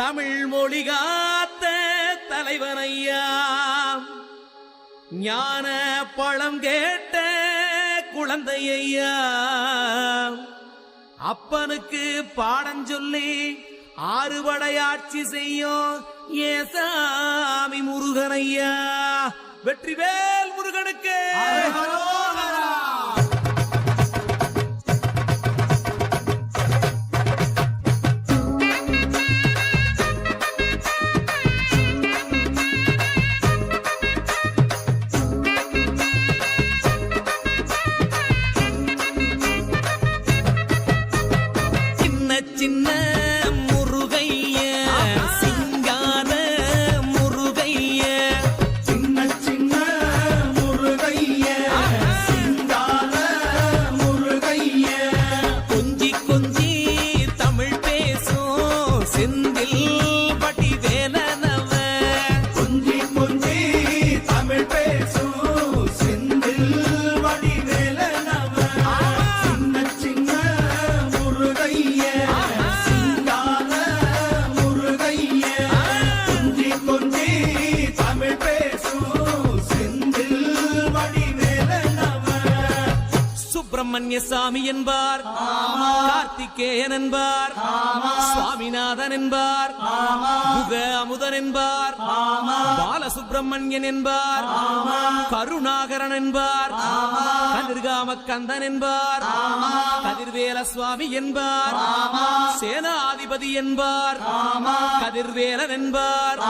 தமிழ் மொழி காத்த தலைவனையா, ஞான பழம் கேட்ட குழந்தையா, அப்பனுக்கு பாடம் சொல்லி ஆறுபடையாட்சி செய்யும் ஏசாமி முருகனையா. வெற்றிவேல் முருகனுக்கு. சின்ன முருகைய சிங்கார முருகைய, சின்ன சின்ன முருகைய சிங்கார முருகைய, கொஞ்சி கொஞ்சி தமிழ் பேசும் செந்தில் பட்டி வேலனவ, கொஞ்சி கொஞ்சி தமிழ் பேசும் செந்தில் வடிவேலனவ, சின்ன சின்ன முருகைய சிங்கார முருகைய, கொஞ்சி கொஞ்சி தமிழ் பேசும் செந்தில் வடிவேலனவ. சுப்பிரமணிய சாமி என்பார், கார்த்திகேயன் என்பார், சுவாமிநாதன் என்பார், முக அமுதன் என்பார், பாலசுப்பிரமணியன் என்பார், கருணாகரன் என்பார், கதிர்காம கந்தன் என்பார், கதிர்வேல சுவாமி என்பார், சேனாதிபதி என்பார், கதிர்வேலன் என்பார்,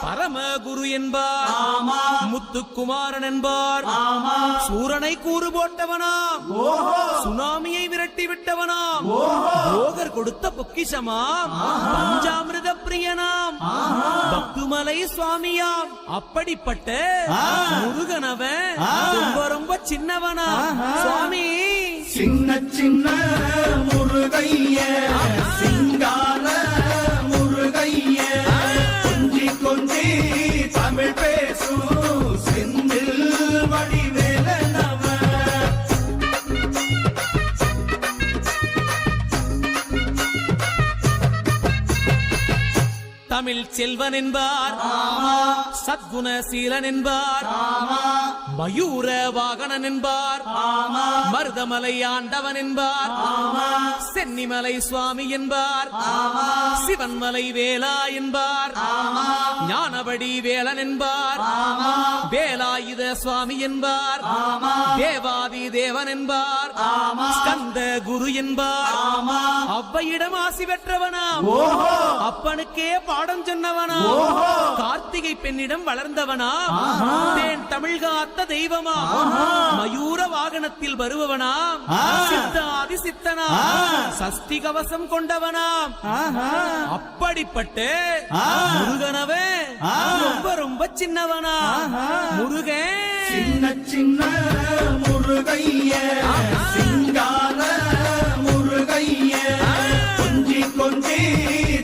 பரமகுரு என்பார், முத்துக்குமாரன் என்பார், சூரனை கூறு போட்டவனாம், சுனாமியை விரட்டி விட்டவனாம், போகர் கொடுத்த பொக்கிஷமாம், பஞ்சாமிரத பிரியனாம், பக்துமலை சுவாமியாம். அப்படிப்பட்ட முருகனவன் ரொம்ப ரொம்ப சின்னவனா சுவாமி. சின்ன சின்ன முருகைய சிங்கார முருகைய, கொஞ்சி கொஞ்சி தமிழ் பேசும் செந்தில் வடிவேலனவ. தமிழ் செல்வன் என்பார், சத்குணசீலன் என்பார், மயூர வாகனன் என்பார், மருதமலை ஆண்டவன் என்பார், சென்னிமலை சுவாமி என்பார், சிவன்மலை வேலா என்பார், ஞானபடி வேலன் என்பார், வேலாயுத சுவாமி என்பார், தேவாதி தேவன் என்பார், ஸ்கந்த குரு என்பார், அவ்வையிடம் ஆசி பெற்றவனாம், அப்பனுக்கே பாடம் சொன்னவனா, கார்த்திகை பெண்ணிடம் வளர்ந்தவனா, தேன் தமிழ் காத்த தெய்வமா, மயூர வாகனத்தில் வருபவனாம், சித்தாதி சித்தனா, சஷ்டி கவசம் கொண்டவனாம். அப்படிப்பட்ட முருகனவே ரொம்ப ரொம்ப சின்னவனா முருகன். சின்ன சின்ன முருகைய சிங்கார முருகைய, கொஞ்சி கொஞ்சி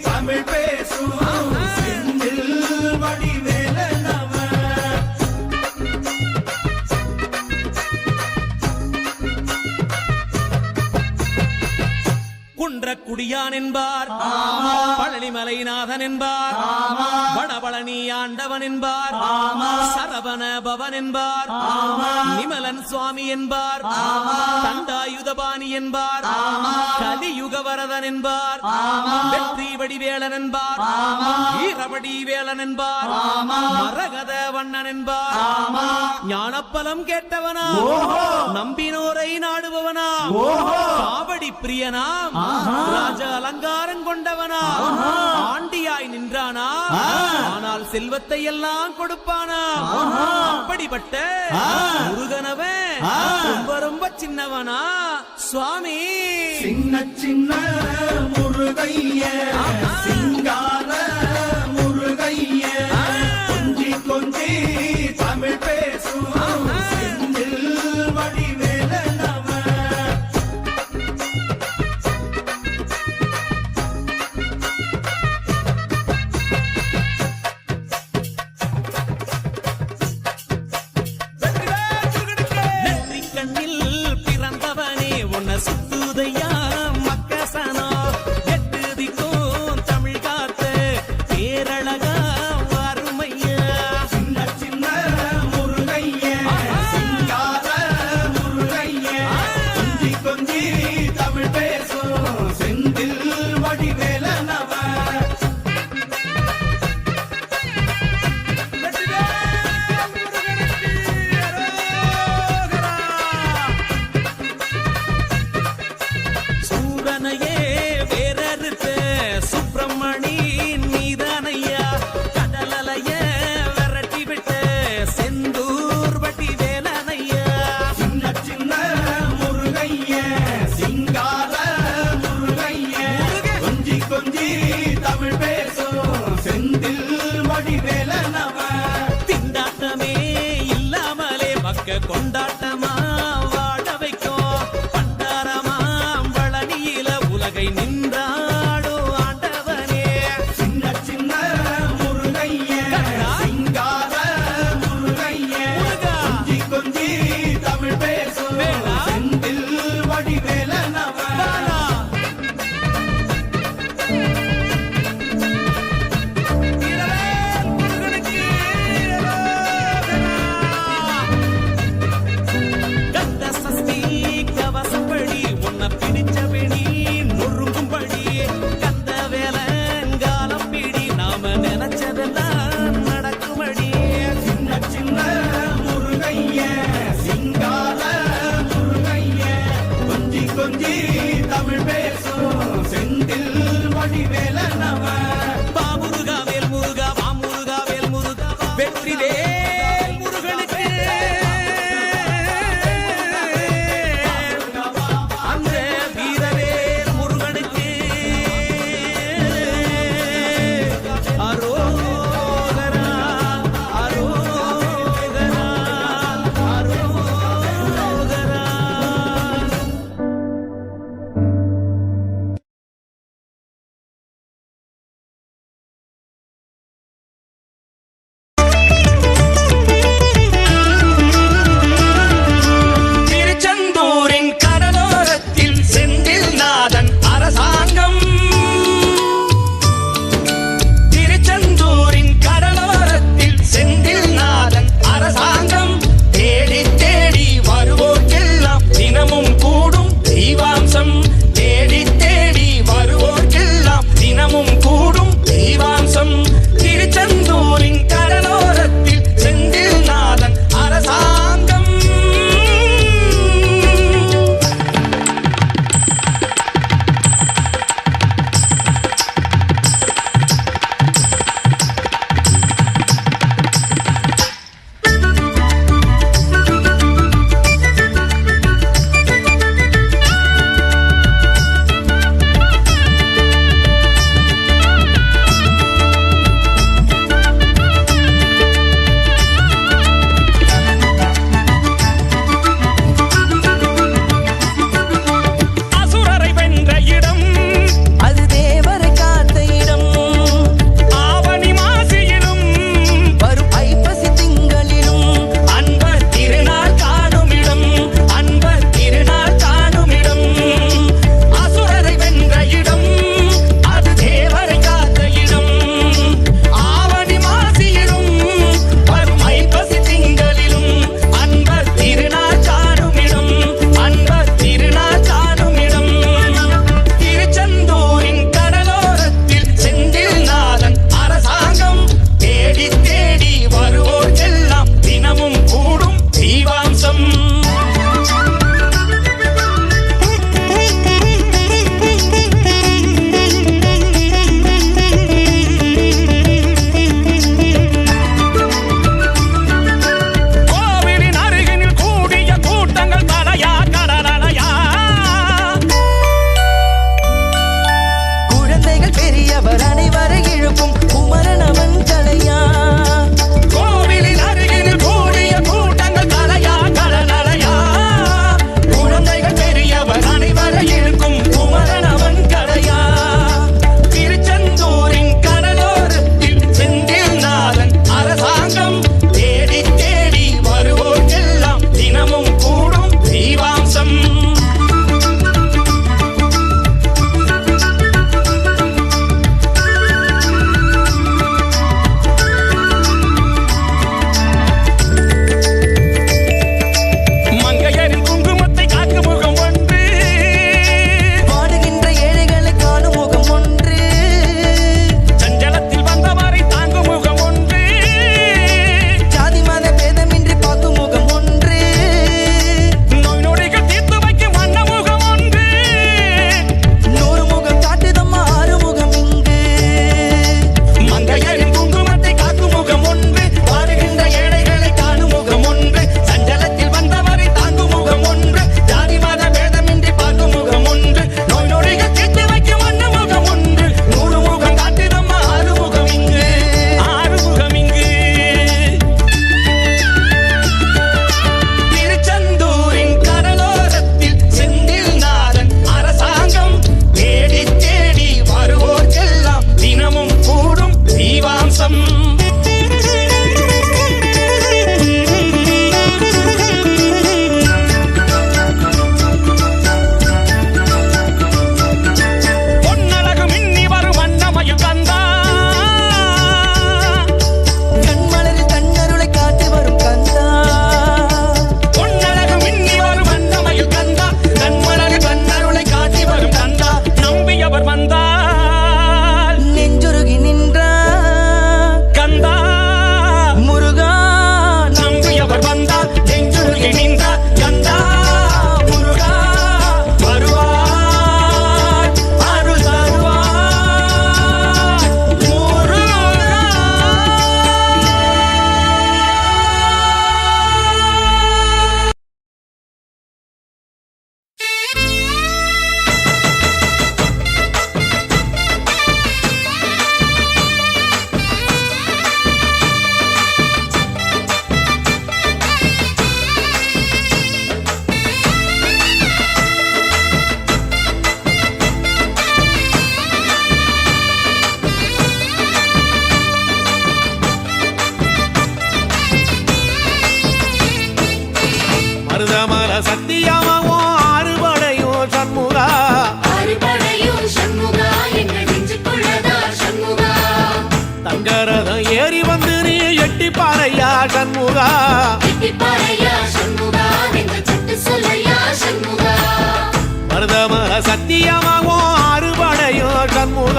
தமிழ் பேசும் செந்தில் வடிவேலனவ. குன்றக்குடியான் என்பார், பழனிமலைநாதன் என்பார், வடபழனி ஆண்டவன் என்பார், சரவண பவன் என்பார், நிமலன் சுவாமி என்பார், தண்டாயுதபாணி என்பார், கலியுக வரதன் என்பார், வெற்றி வடிவேலன் என்பார், வீரபடி வேலன் என்பார், மரகத வண்ணன் என்பார், ஞானப்பலம் கேட்டவனா, நம்பினோரை நாடுபவனா, காவடி பிரியனாம், ராஜ அலங்காரம் கொண்டவனா, ஆண்டியாய் நின்றானா, ஆனால் செல்வத்தை எல்லாம் கொடுப்பானா. அப்படிப்பட்ட முருகனவன் ரொம்ப ரொம்ப சின்னவனா சுவாமி. சின்ன சின்ன முருகைய சிங்கார முருகைய, கொஞ்சி கொஞ்சி தமிழ் பேசும் செந்தில் வடிவேலனவ. சுத்துதையா மக்கசனோ, எட்டு திக்கும் வடிவேலனவன் பாமுருகா வேல் முருகா வாமுருகா வேல் முருகா வெற்றி வேல் முருகனுக்கு அந்த வீரவேல் முருகனுக்கு அரோ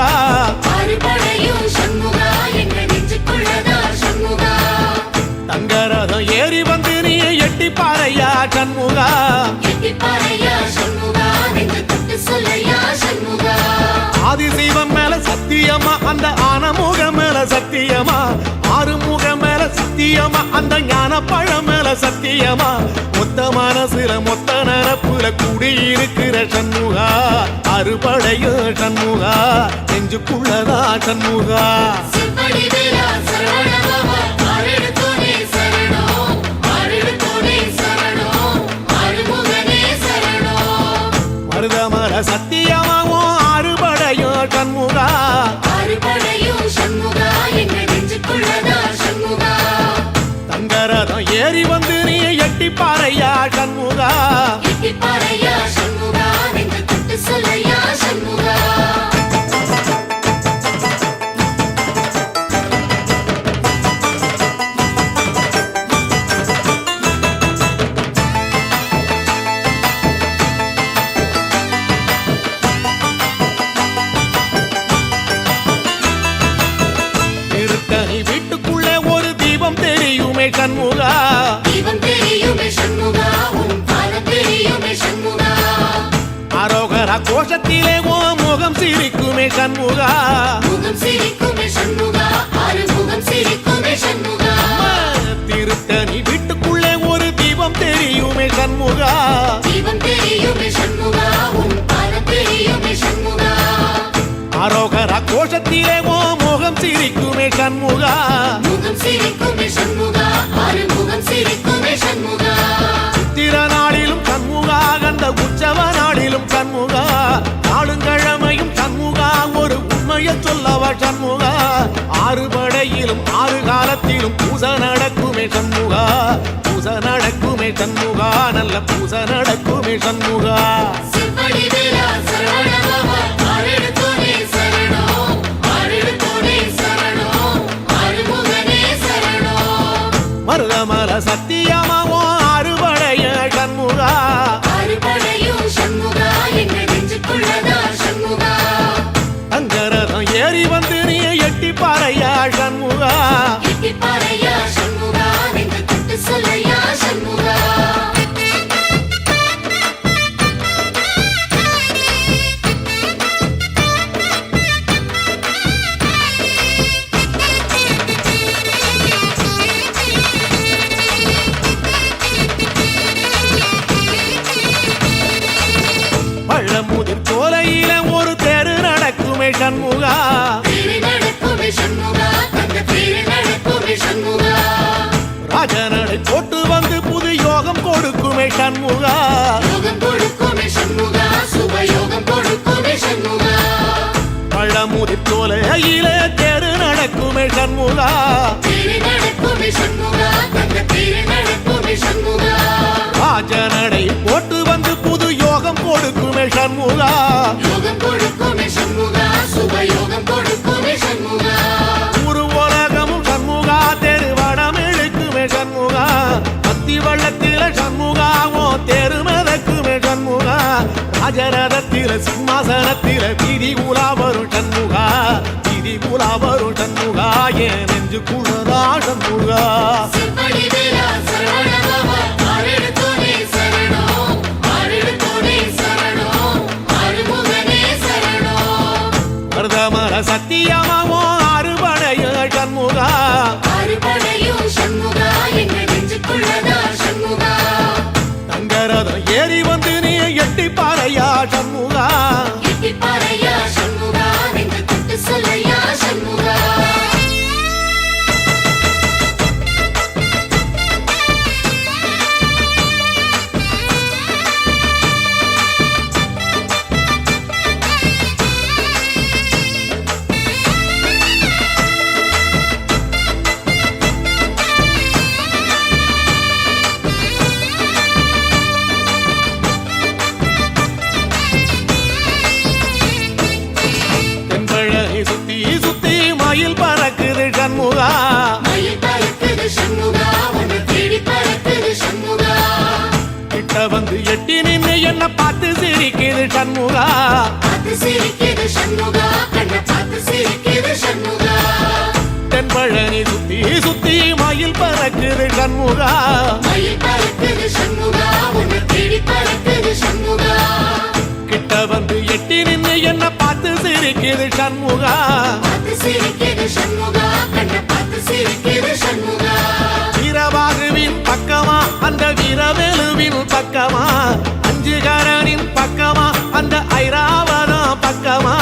சண்முகா அறுபடையும் சண்முகா எங்க நெஞ்சுக்குள்ளதா சண்முகா தங்கரதம் ஏறி வந்து நீ எட்டி பாறையா சண்முகா எட்டிப்பாறையா சண்முகா நெஞ்சு தொட்டு சொல்லையா சண்முகா ஆதிசைவம் மேல சத்தியமா அந்த ஆனமுகம் மேல சத்தியமா ஆறுமுகம் மேல சத்தியமா அந்த ஞான பழம் மேல சத்தியமா மொத்த மனசுல மொத்த நரப்புல குடியிருக்கிற சண்முகா அறுபடையும் சண்முகா நெஞ்சுக்குள்ளதா சண்முகா செவ்வடி வேலா சரவணபவா ஆறெடுத்தோனே சரணம் ஆறெடுத்தோனே சரணம் ஆறுமுகனே சரணம் மருதமர சத்தியமாவும் அறுபடையும் சண்முகா அறுபடையும் சண்முகா எங்க நெஞ்சுக்குள்ளதா சண்முகா தங்கரதம் ஏறி வந்து நீ எட்டி பாறையா சண்முகா எட்டிப்பாறையா சண்முகா நெஞ்சு தொட்டு சொல்லையா சண்முகா திருத்தணி வீட்டுக்குள்ளே ஒரு தீபம் தெரியுமே சண்முகா தீபம் தெரியுமே சண்முகா உன் பாதம் தெரியுமே சண்முகா அரோகரா கோஷத்திலே ஓ முகம் சிரிக்குமே சண்முகா முகம் சிரிக்குமே சண்முகா ஆறுமுகம் சிரிக்குமே சண்முகா திருத்தணி வீட்டுக்குள்ளே ஒரு தீபம் தெரியுமே சண்முகா தீபம் தெரியுமே சண்முகா உன் பாதம் தெரியுமே சண்முகா அரோகரா கோஷத்திலே ஓ முகம் சிரிக்குமே சண்முகா முகம் சிரிக்குமே சண்முகா ஆறுமுகம் சிரிக்குமே சண்முகா சித்திர நாளிலும் சண்முகா கந்த உற்சவ நாளிலும் சண்முகா நாளுங்கிழமையும் சண்முகா ஒரு உண்மையை சொல்லவா சண்முகா ஆறுபடையிலும் ஆறு காலத்திலும் பூசை நடக்குமே சண்முகா பூசை நடக்குமே சண்முகா நல்ல பூசை நடக்குமே சண்முகா செவ்வடி வேலா சரவணபவா ஆறெடுத்தோனே சரணம் ஆறெடுத்தோனே சரணம் ஆறுமுகனே சரணம் மருதமர சத்தியமாவோ அறுபடைய சண்முகா அறுபடையும் சண்முகா எங்க நெஞ்சுக்குள்ளதா சண்முகா தங்கரதம் ஏறி வந்து நீ எட்டி பாறையா சண்முகா எட்டிப்பாறையா சண்முகா நெஞ்சு தொட்டு சொல்லையா சண்முகா பழமுதிர் சோலையில ஒரு தெரு நடக்குமே சண்முகா தேரி நடக்குமே சண்முகா தங்க தேரி நடக்குமே சண்முகா ராஜனடை போட்டு வந்து புது யோகம் கொடுக்குமே சண்முகா யோகம் கொடுக்குமே சண்முகா சுபயோகம் கொடுக்குமே சண்முகா பழமுதிர் சோலையில தெரு நடக்குமே சண்முகா தேரி நடக்குமே சண்முகா தங்க தேரி நடக்குமே சண்முகா ராஜனடை போட்டு வந்து புது யோகம் கொடுக்குமே சண்முகா யோகம் கொடுக்குமே சண்முகா சுபயோகம் கொடுக்குமே சண்முகா ஒரு உலகமும் சண்முகா தெருவடம் இழுக்குமே சண்முகா பத்தி வள்ளத்தில சண்முகாவோ தெரு மிதக்குமே சண்முகா ராஜரதத்தில சிம்மாசனத்தில வீதி உலா வரும் சண்முகா வீதி உலா வரும் சண்முகா என் நெஞ்சு குளரா சண்முகா செவ்வடி வேலா சரவணபவா ஆறெடுத்தோனே சரணம் ஆறெடுத்தோனே சரணம் ஆறுமுகனே சரணம் மருதமர சத்தியமாவோ அறுபடைய சண்முகா அறுபடையும் சண்முகா எங்க நெஞ்சுக்குள்ளதா சண்முகா தங்கரதம் ஏறி வந்து நீ எட்டி பாறையா சண்முகா எட்டிப்பாறையா சண்முகா நெஞ்சு தொட்டு சொல்லையா சண்முகா தென்பழகி சுத்தி சுத்தி மயில் பறக்குது சண்முகா மயில் பறக்குது சண்முகா உன்னை தேடி பறக்குது சண்முகா கிட்ட வந்து எட்டி நின்னு என்ன பார்த்து சிரிக்குது சண்முகா பார்த்து சிரிக்குது சண்முகா கண்ணை பார்த்து சண்முகா மயில் பறக்குது சண்முகா உன்னை தேடி பறக்குது சண்முகா கிட்ட வந்து எட்டி நின்னு என்ன பார்த்து சிரிக்குது சண்முகா பார்த்து சிரிக்குது சண்முகா கண்ணை பார்த்து சிரிக்குது சண்முகா வீரபாகுவின் பக்கமா அந்த வீரவேலுவின் பக்கமா அஞ்சுகரனின் பக்கமா அந்த ஐராவதம் பக்கமா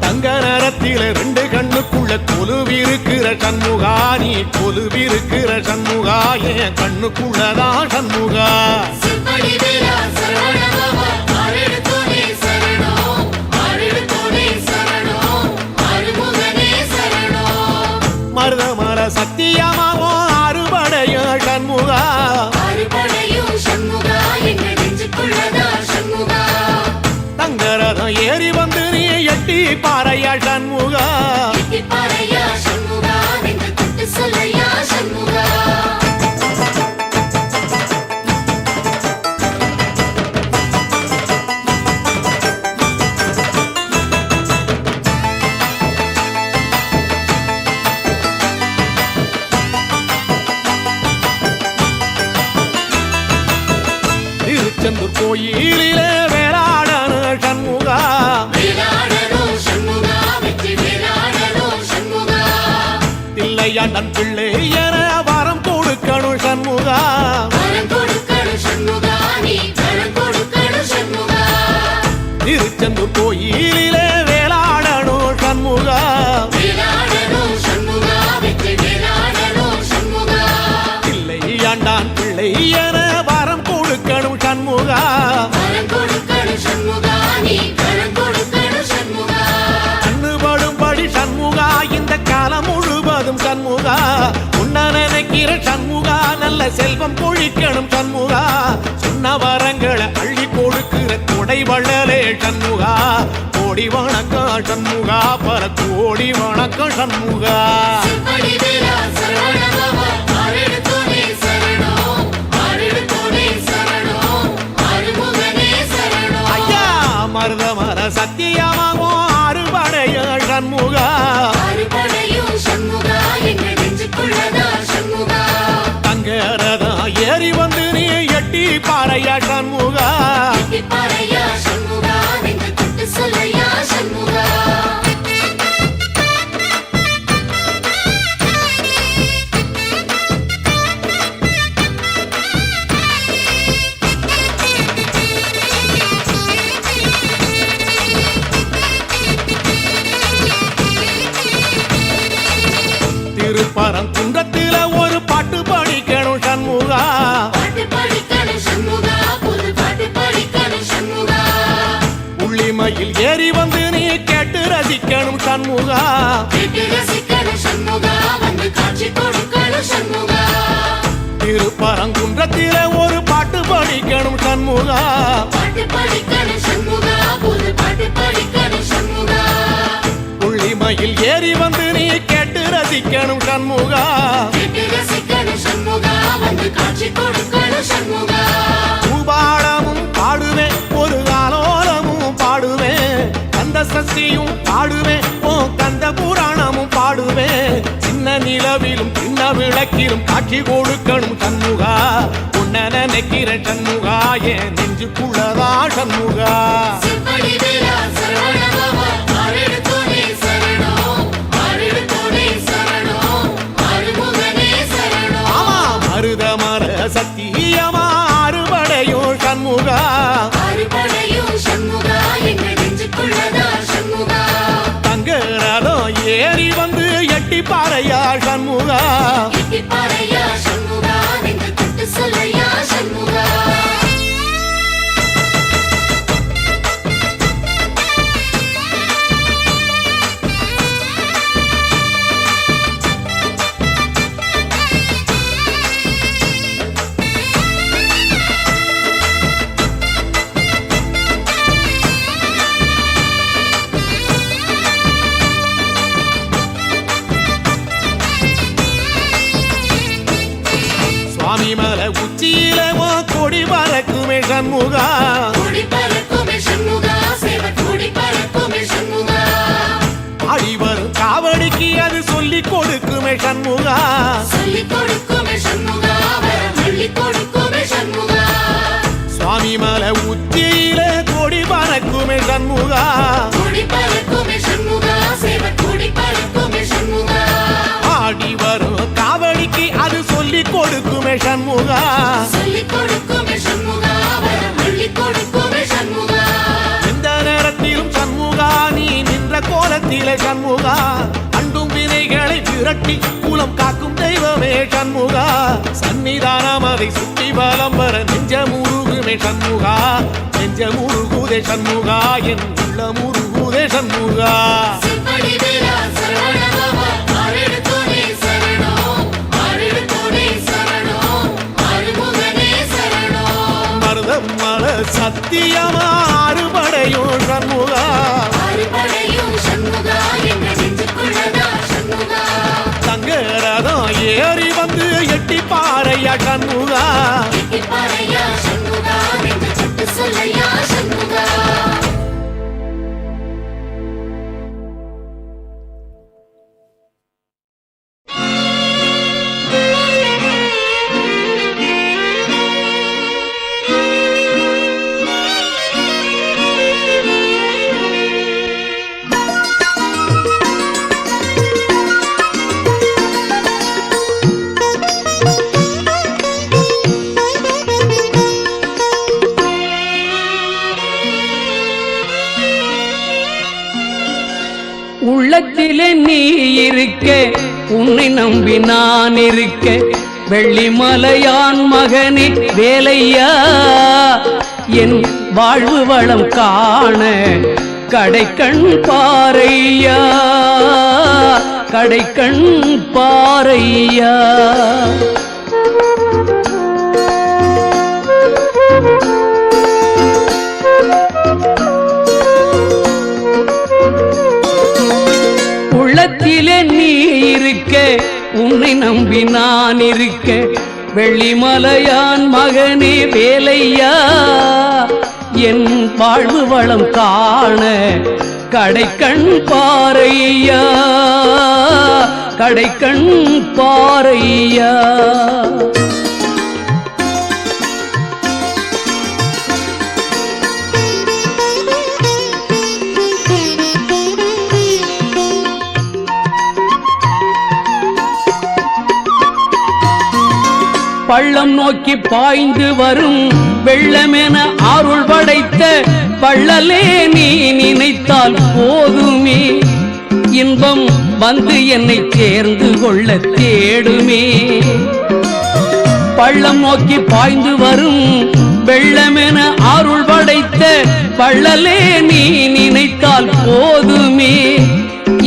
தங்க நேரத்தில ரெண்டு கண்ணுக்குள்ள கொலுவிருக்கிற சண்முகா நீ கொலுவிருக்கிற சண்முகா என் கண்ணுக்குள்ளதான் சண்முகா செம்படி வீரா சரவணபவா ஆரெடுத்தோனே சரணம் ஆரெடுத்தோனே சரணம் ஆறுமுகனே சரணம் மருதமர சத்தியமாவோ அறுபடைய சண்முகா ஆறுபடையும் சண்முகா எங்க நெஞ்சுக்குள்ளதா சண்முகா தங்கரதம் ஏறி வந்து நீ எட்டி பாறையா சண்முகா எட்டி பாறையா சண்முகா நெஞ்சு தொட்டு சொல்லையா சண்முகா திருச்செந்தூர் கோயிலிலே வேளாடன சண்முகா வேலாடனோ சண்முகா வெற்றி வேலாடனோ சண்முகா தில்லையாண்டன் பிள்ளை என வரம் கொடுக்கணும் சண்முகா வரம் கொடுக்கணும் சண்முகா நீ வரம் கொடுக்கணும் சண்முகா திருச்செந்தூர் கோயிலிலே வேளாடணும் சண்முகா வேலாடனோ சண்முகா வெற்றி வேலாடனோ சண்முகா தில்லையாண்டான் பிள்ளை என வரம் கொடுக்கணும் சண்முகா வரம் கொடுக்கணும் சண்முகா நீ வரம் கொடுக்கணும் சண்முகா கண்ணுபடும்படி சண்முகா இந்த காலம் முழுவதும் சண்முகா உன்ன நினைக்கிற சண்முகா நல்ல செல்வம் பொழிக்கணும் சண்முகா சொன்ன வரங்களை அள்ளி கொடுக்கிற கொடை வள்ளலே சண்முகா கோடி வணக்கம் சண்முகா பல கோடி வணக்கம் சண்முகா செம்படி வீரா சரவணபவா ஆரெடுத்தோனே சரணம் ஆரெடுத்தோனே சரணம் ஆறுமுகனே சரணம் ஐயா மருதமர சத்தியமாவோ அறுபடைய சண்முகா ஆறுபடையும் சண்முகா எங்க நெஞ்சுக்குள்ளதா சண்முகா தங்கரதம் ஏறி வந்து நீ எட்டி பாறையா சண்முகா எட்டி பாறையா சண்முகா நெஞ்சு தொட்டு சொல்லையா சண்முகா திருப்பரங்குன்றத்தில ஒரு பாட்டு படிக்கணும் சண்முகா பாட்டு படிக்கணும் சண்முகா புது பாட்டு படிக்கணும் சண்முகா உள்ளிமையில் ஏறி வந்து நீ கேட்டு ரசிக்கணும் சண்முகா கேட்டு ரசிக்கணும் சண்முகா வந்து காட்சி கொடுக்கணும் சண்முகா திருப்பரங்குன்றத்தில ஒரு பாட்டு படிக்கணும் சண்முகா பாட்டு படிக்கணும் சண்முகா புது பாட்டு படிக்கணும் சண்முகா உள்ளிமையில் ஏறி வந்து நீ கேட்டு ரசிக்கணும் சண்முகா கேட்டு ரசிக்கணும் சண்முகா வந்து காட்சி கொடுக்கணும் சண்முகா பூபாளமும் பாடுவேன் ஒரு ஆலோலமும் பாடுவேன் கந்த சஷ்டியும் பாடுவேன் ஓ கந்த புராணமும் பாடுவேன் சின்ன நிலவிலும் சின்ன விளக்கிலும் காட்சி கொடுக்கணும் சண்முகா உன்ன நினைக்கிற சண்முகா என் நெஞ்சுக்குள்ளதா சண்முகா செம்படி வீரா சரவணபவா ஆரெடுத்தோனே சரணம் ஆரெடுத்தோனே சரணம் ஆறுமுகனே சரணம் ஆமா மருதமர சத்தியமா அறுபடையும் சண்முகா ஆறுபடையும் சண்முகா எங்க நெஞ்சுக்குள்ளதா சண்முகா தங்கரதம் ஏறி வந்து எட்டி பாறையா சண்முகா எட்டி பாறையா சண்முகா நெஞ்சு தொட்டு சொல்லையா சண்முகா சுவாமி மலை உச்சியில உன் கொடி பறக்குமே சண்முகா கொடி பறக்குமே சண்முகா சேவை கொடி பறக்குமே சண்முகா ஆடி வரும் காவடிக்கு அது சொல்லி கொடுக்குமே சண்முகா சொல்லிக் கொடுக்குமே சண்முகா அள்ளி கொடுக்குமே சண்முகா சுவாமி மலை உச்சியில கொடி பறக்குமே சண்முகா கொடி பறக்குமே சண்முகா சேவை கொடி பறக்குமே சண்முகா ஆடி வரும் காவடிக்கு அது சொல்லி கொடுக்குமே சண்முகா சொல்லி கொடுக்குமே சண்முகா வரம் அள்ளி கொடுக்குமே சண்முகா எந்த நேரத்திலும் சண்முகா நீ நின்ற கோலத்திலே சண்முகா அண்டும் வினைகளை விரட்டி குலம் காக்கும் தெய்வமே சண்முகா சன்னிதானம் அதை சுற்றி பலம் வர நெஞ்ச முருகுமே சண்முகா நெஞ்ச முருகுதே சண்முகா என் உள்ள முருகுதே சண்முகா செம்படி வீரா சரவணபவா ஆரெடுத்தோனே சரணம் ஆரெடுத்தோனே சரணம் ஆறுமுகனே சரணம் மருதம் மல சத்தியமா அறுபடையும் சண்முகா ஆறுபடையும் சண்முகா எங்க நெஞ்சுக்குள்ளதா சண்முகா தங்க ரதம் ஏறி வந்து எட்டி பாறையா சண்முகா பாறையா சண்முகா நெஞ்சு சுட்டு சொல்லையா சண்முகா உள்ளத்திலே நீ இருக்க உன்னை நம்பி நான் இருக்க வெள்ளிமலையான் மகனே வேலையா என் வாழ்வு வளம் காண கடைக்கண் பாறையா கடைக்கண் பாறையா உள்ளத்திலே நீ இருக்க உன்னை நம்பி நான் இருக்க வெள்ளிமலையான் மகனே வேலையா என் வாழ்வு வளம் காண கடைக்கண் பாறையா கடைக்கண் பாறையா பள்ளம் நோக்கி பாய்ந்து வரும் வெள்ளமென அருள் படைத்த பள்ளலே நீ நினைத்தால் போதுமே இன்பம் வந்து என்னை சேர்ந்து கொள்ள தேடுமே பள்ளம் நோக்கி பாய்ந்து வரும் வெள்ளமென அருள் படைத்த பள்ளலே நீ நினைத்தால் போதுமே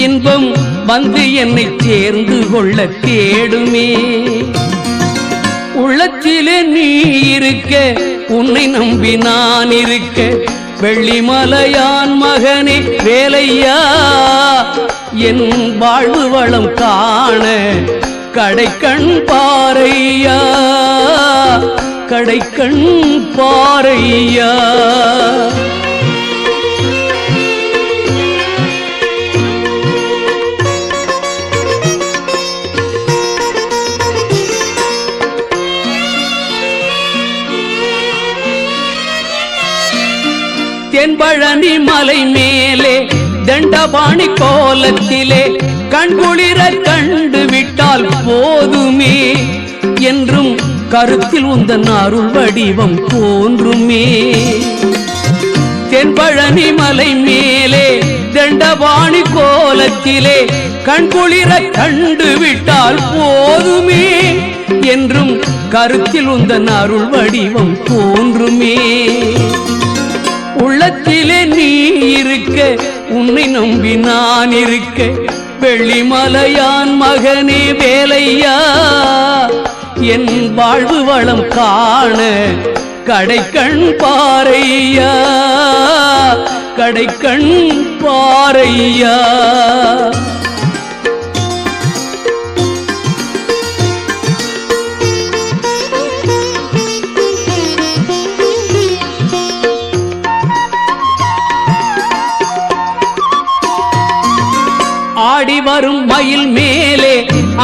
இன்பம் வந்து என்னை சேர்ந்து கொள்ள தேடுமே உள்ளத்திலே நீ இருக்க உன்னை நம்பி நான் இருக்க வெள்ளிமலையான் மகனே வேலையா என் வாழ்வு வளம் காண கடைக்கண் பாறையா கடைக்கண் பாறையா தென்பழனி மலை மேலே தண்டபாணி கோலத்திலே கண்குளிர கண்டு விட்டால் போதுமே என்றும் கருத்தில் உந்தன் அருள் வடிவம் தோன்றுமே தென்பழனி மலை மேலே தண்டபாணி கோலத்திலே கண்குளிர கண்டு விட்டால் போதுமே என்றும் கருத்தில் உந்தன் அருள் வடிவம் தோன்றுமே உள்ளத்திலே நீ இருக்க உன்னை நம்பி நான் இருக்க வெள்ளிமலையான் மகனே வேலையா என் வாழ்வு வளம் காண கடைக்கண் பாறையா கடைக்கண் பாறையா ஆடி வரும் மயில் மேலே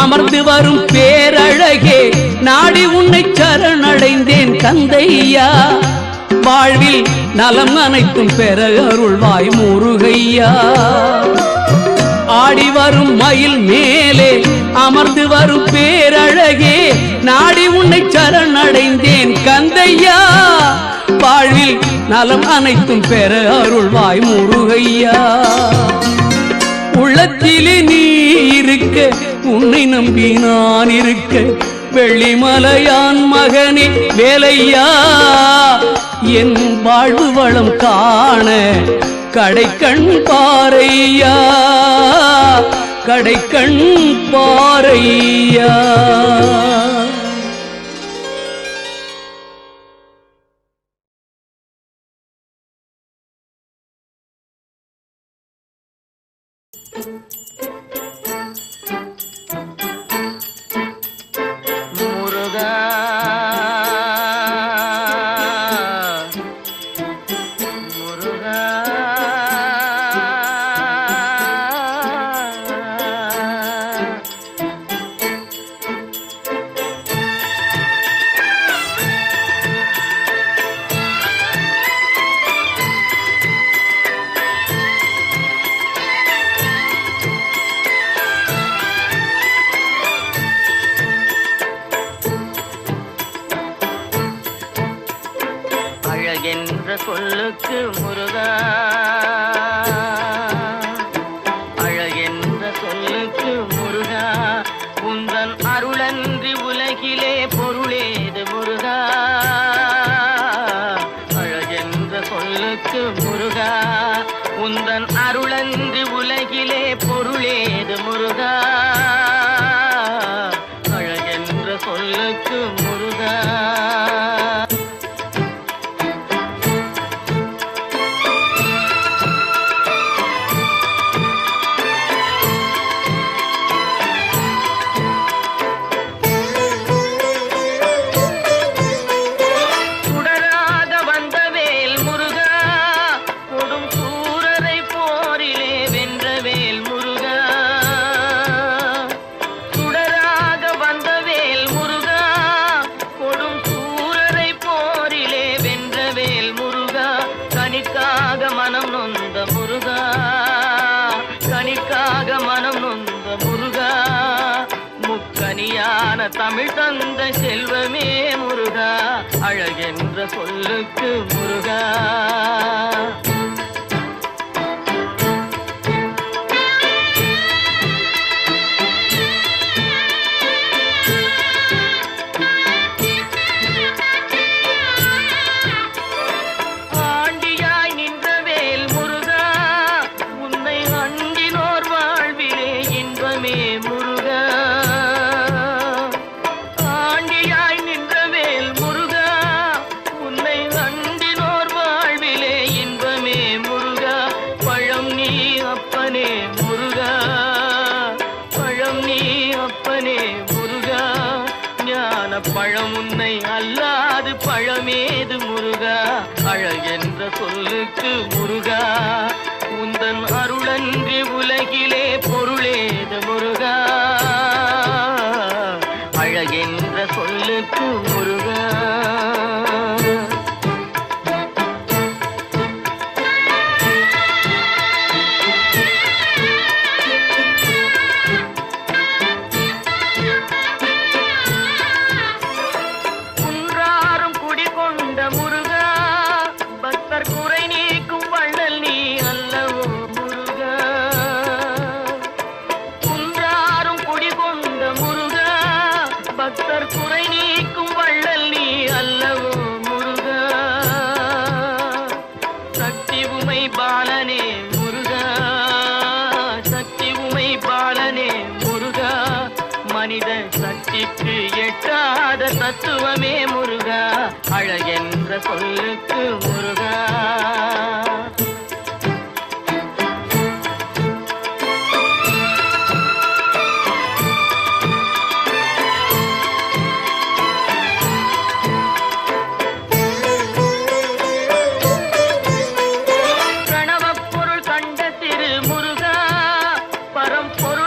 அமர்ந்து வரும் பேரழகே நாடி உன்னை சரணடைந்தேன் கந்தையா வாழ்வில் நலம் அனைத்தும் பெற அருள்வாய் முருகையா ஆடி வரும் மயில் மேலே அமர்ந்து வரும் பேரழகே நாடி உன்னை சரணடைந்தேன் கந்தையா வாழ்வில் நலம் அனைத்தும் பெற அருள்வாய் முருகையா உள்ளத்திலே நீ இருக்க உன்னை நம்பி நான் இருக்க வெள்ளிமலையான் மகனே வேலையா என் வாழ்வு வளம் காண கடைக்கண் பாறையா கடைக்கண் பாறையா முருகா முருகா அழகென்ற சொல்லுக்கு முருகா அழகென்ற சொல்லுக்கு முருகா உந்தன் அருளன்றி உலகிலே பொருளேது முருகா அழகென்ற சொல்லுக்கு முருகா உந்தன் அருளன்றி உலகிலே பொருளேது முருகா அழகென்ற சொல்லுக்கு முருகா தமிழ் தந்த செல்வமே முருகா அழகென்ற சொல்லுக்கு முருகா ஆண்டியாய் நின்றவேல் முருகா உன்னை அண்டினோர் வாழ்விலே இன்பமே முருகா பழம் உன்னை அல்லாது பழமேது முருகா அழகென்ற சொல்லுக்கு முருகா உந்தன் அருளன்றி உலகிலே பொருளேது முருகா அழகென்ற சொல்லுக்கு முருகா மனித சக்திக்கு எட்டாத தத்துவமே முருகா அழகென்ற சொல்லுக்கு முருகா பரம் பொருள்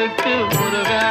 சொல்லுக்கு முருகா